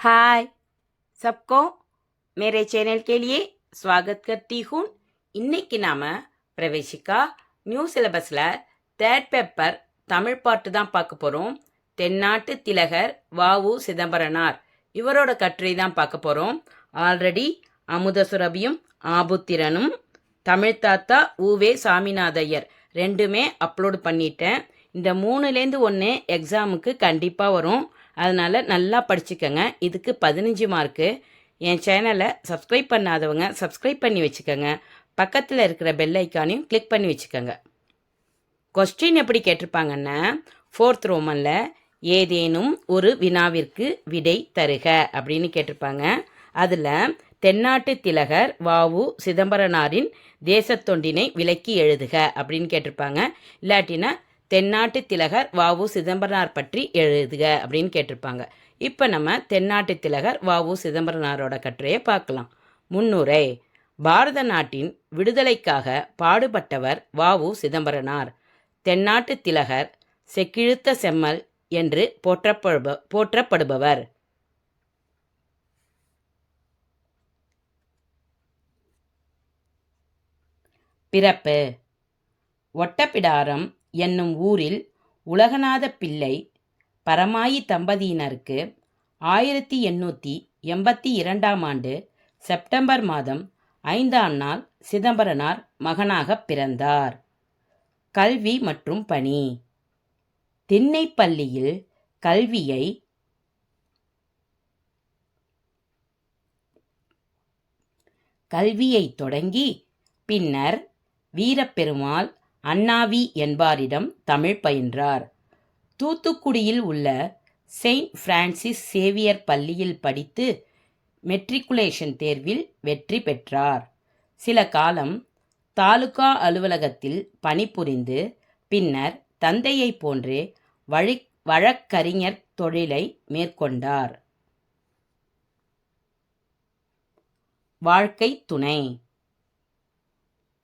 हाय सबको मेरे चैनल के लिए स्वागत करती हूँ. இன்னைக்கு நாம பிரவேசிக்கா நியூ சிலபஸில் தேர்ட் பேப்பர் தமிழ் பாட்டு தான் பார்க்க போகிறோம். தென்னாட்டு திலகர் வ.உ. சிதம்பரனார் இவரோட கட்டுரை தான் பார்க்க போகிறோம். ஆல்ரெடி அமுதசுரபியும் ஆபுத்திரனும் தமிழ் தாத்தா உ.வே. சாமிநாதையர் ரெண்டுமே அப்லோடு பண்ணிட்டேன். இந்த 3லேருந்து 1 எக்ஸாமுக்கு கண்டிப்பாக வரும். அதனால் நல்லா படிச்சுக்கோங்க. இதுக்கு 15 மார்க்கு. என் சேனலை சப்ஸ்கிரைப் பண்ணாதவங்க சப்ஸ்கிரைப் பண்ணி வச்சுக்கோங்க. பக்கத்தில் இருக்கிற பெல் ஐக்கானையும் கிளிக் பண்ணி வச்சுக்கோங்க. கொஸ்டின் எப்படி கேட்டிருப்பாங்கன்னா, 4th ரோமனில் ஏதேனும் ஒரு வினாவிற்கு விடை தருக அப்படின்னு கேட்டிருப்பாங்க. அதில் தென்னாட்டு திலகர் வ.உ. சிதம்பரனாரின் தேசத்தொண்டினை விளக்கி எழுதுக அப்படின்னு கேட்டிருப்பாங்க. இல்லாட்டினா தென்னாட்டு திலகர் வ.உ. சிதம்பரனார் பற்றி எழுதுக அப்படின்னு கேட்டிருப்பாங்க. இப்போ நம்ம தென்னாட்டு திலகர் வ.உ. சிதம்பரனாரோட கட்டுரையை பார்க்கலாம். முன்னுரை. பாரத நாட்டின் விடுதலைக்காக பாடுபட்டவர் வ.உ. சிதம்பரனார். தென்னாட்டு திலகர் செக்கிழுத்த செம்மல் என்று போற்றப்படுபவர். பிறப்பு. ஒட்டப்பிடாரம் என்னும் ஊரில் உலகநாத பிள்ளை பரமாயி தம்பதியினருக்கு 1882ஆம் ஆண்டு செப்டம்பர் மாதம் 5ஆம் நாள் சிதம்பரனார் மகனாக பிறந்தார். கல்வி மற்றும் பணி. திண்ணைப்பள்ளியில் கல்வியை தொடங்கி பின்னர் வீரப்பெருமாள் அண்ணாவி என்பாரிடம் தமிழ் பயின்றார். தூத்துக்குடியில் உள்ள செயின்ட் பிரான்சிஸ் சேவியர் பள்ளியில் படித்து மெட்ரிகுலேஷன் தேர்வில் வெற்றி பெற்றார். சில காலம் தாலுகா அலுவலகத்தில் பணிபுரிந்து பின்னர் தந்தையைப் போன்றே வழக்கறிஞர் தொழிலை மேற்கொண்டார். வாழ்க்கை துணை.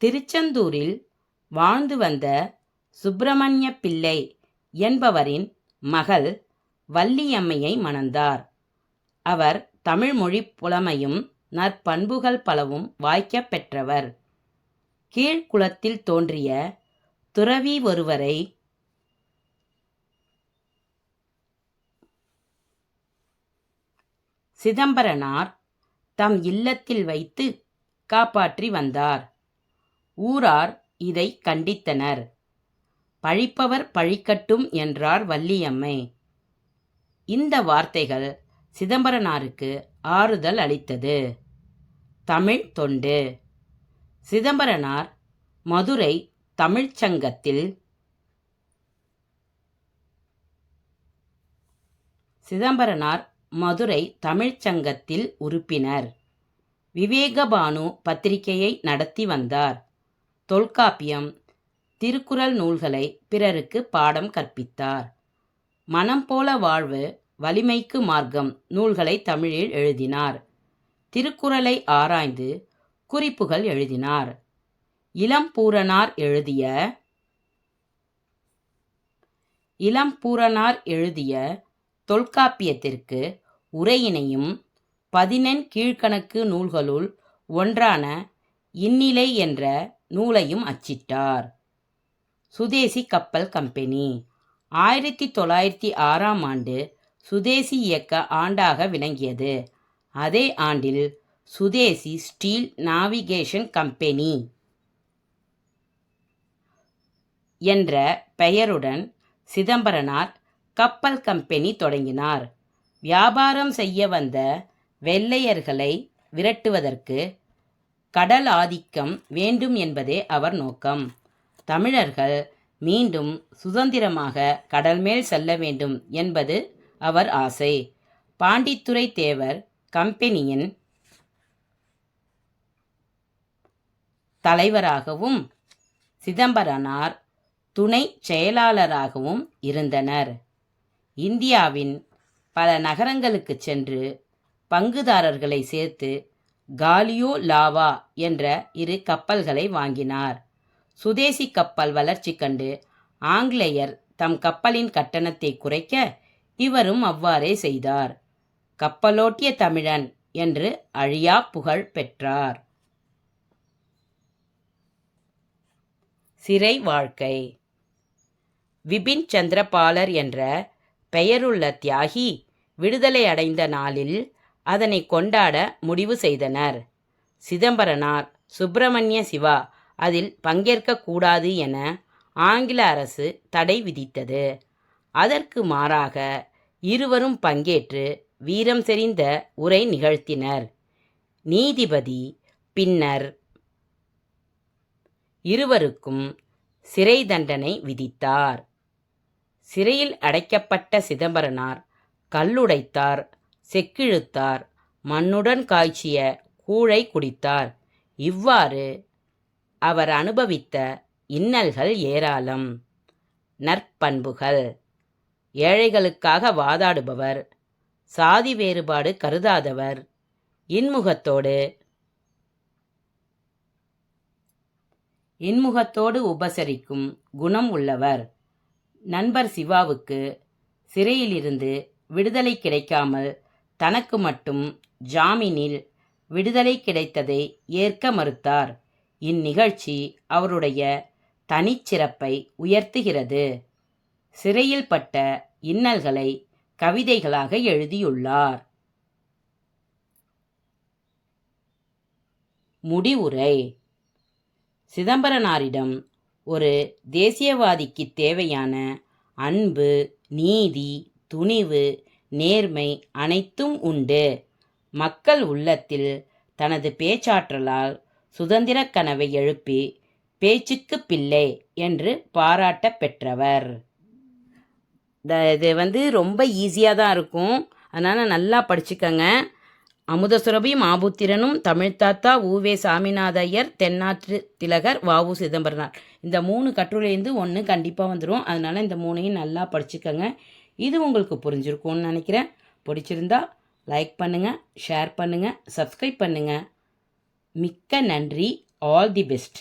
திருச்செந்தூரில் வாழ்ந்து வந்த சுப்பிரமணிய பிள்ளை என்பவரின் மகள் வள்ளியம்மையை மணந்தார். அவர் தமிழ் மொழி புலமையும் நற்பண்புகள் பலவும் வாய்க்கப் பெற்றவர். கீழ்குலத்தில் தோன்றிய துறவி ஒருவரை சிதம்பரனார் தம் இல்லத்தில் வைத்து காப்பாற்றி வந்தார். ஊரார் இதை கண்டித்தனர். பழிப்பவர் பழிக்கட்டும் என்றார் வள்ளியம்மை. இந்த வார்த்தைகள் சிதம்பரனாருக்கு ஆறுதல் அளித்தது. தமிழ் தொண்டு. சிதம்பரனார் மதுரை தமிழ்ச்சங்கத்தில் உறுப்பினர். விவேகபானு பத்திரிகையை நடத்தி வந்தார். தொல்காப்பியம், திருக்குறள் நூல்களை பிறருக்கு பாடம் கற்பித்தார். மனம் போல வாழ்வு, வலிமைக்கு மார்க்கம் நூல்களை தமிழில் எழுதினார். திருக்குறளை ஆராய்ந்து குறிப்புகள் எழுதினார். இளம்பூரணார் எழுதிய தொல்காப்பியத்திற்கு உரையினையும் 14 கீழ்கணக்கு நூல்களுள் ஒன்றான இந்நிலை என்ற நூலையும் அச்சிட்டார். சுதேசி கப்பல் கம்பெனி 1906ஆம் ஆண்டு சுதேசி இயக்க ஆண்டாக விளங்கியது. அதே ஆண்டில் சுதேசி ஸ்டீல் நாவிகேஷன் கம்பெனி என்ற பெயருடன் சிதம்பரனார் கப்பல் கம்பெனி தொடங்கினார். வியாபாரம் செய்ய வந்த வெள்ளையர்களை விரட்டுவதற்கு கடல் ஆதிக்கம் வேண்டும் என்பதே அவர் நோக்கம். தமிழர்கள் மீண்டும் சுதந்திரமாக கடல் மேல் செல்ல வேண்டும் என்பது அவர் ஆசை. பாண்டித்துரை தேவர் கம்பெனியின் தலைவராகவும் சிதம்பரனார் துணை செயலாளராகவும் இருந்தனர். இந்தியாவின் பல நகரங்களுக்கு சென்று பங்குதாரர்களை சேர்த்து காலியோ லாவா என்ற 2 கப்பல்களை வாங்கினார். சுதேசி கப்பல் வளர்ச்சி கண்டு ஆங்கிலேயர் தம் கப்பலின் கட்டணத்தை குறைக்க இவரும் அவ்வாறே செய்தார். கப்பலோட்டிய தமிழன் என்று அழியா புகழ் பெற்றார். சிறை வாழ்க்கை. விபின் சந்திரபாலர் என்ற பெயருள்ள தியாகி விடுதலை அடைந்த நாளில் அதனை கொண்டாட முடிவு செய்தனர். சிதம்பரனார், சுப்பிரமணிய சிவா அதில் பங்கேற்கக்கூடாது என ஆங்கில அரசு தடை விதித்தது. அதற்கு மாறாக இருவரும் பங்கேற்று வீரம் செறிந்த உரை நிகழ்த்தினர். நீதிபதி பின்னர் இருவருக்கும் சிறை தண்டனை விதித்தார். சிறையில் அடைக்கப்பட்ட சிதம்பரனார் கல்லுடைத்தார், செக்கிழுத்தார், மண்ணுடன் காய்ச்சிய கூழை குடித்தார். இவ்வாறு அவர் அனுபவித்த இன்னல்கள் ஏராளம். நற்பண்புகள். ஏழைகளுக்காக வாதாடுபவர், சாதி வேறுபாடு கருதாதவர், இன்முகத்தோடு உபசரிக்கும் குணம் உள்ளவர். நண்பர் சிவாவுக்கு சிறையிலிருந்து விடுதலை கிடைக்காமல் தனக்கு மட்டும் ஜாமீனில் விடுதலை கிடைத்ததை ஏற்க மறுத்தார். இந்நிகழ்ச்சி அவருடைய தனிச்சிறப்பை உயர்த்துகிறது. சிறையில் பட்ட இன்னல்களை கவிதைகளாக எழுதியுள்ளார். முடிவுரை. சிதம்பரனாரிடம் ஒரு தேசியவாதிக்கு தேவையான அன்பு, நீதி, துணிவு, நேர்மை அனைத்தும் உண்டு. மக்கள் உள்ளத்தில் தனது பேச்சாற்றலால் சுதந்திர கனவை எழுப்பி பேச்சுக்கு பிள்ளை என்று பாராட்ட பெற்றவர். இது ரொம்ப ஈஸியாக தான் இருக்கும், அதனால் நல்லா படிச்சுக்கங்க. அமுதசுரபி மாபுத்திரனும், தமிழ்த்தாத்தா, உவே சாமிநாத ஐயர், தென்னாற்று திலகர், வ.உ. சிதம்பரனார், இந்த 3 கட்டுரையிலேருந்து ஒன்று கண்டிப்பாக வந்துடும். அதனால் இந்த 3ஐயும் நல்லா படிச்சுக்கங்க. இது உங்களுக்கு புரிஞ்சிருக்கும்னு நினைக்கிறேன். பிடிச்சிருந்தா லைக் பண்ணுங்கள், ஷேர் பண்ணுங்கள், சப்ஸ்கிரைப் பண்ணுங்கள். மிக்க நன்றி. All the best.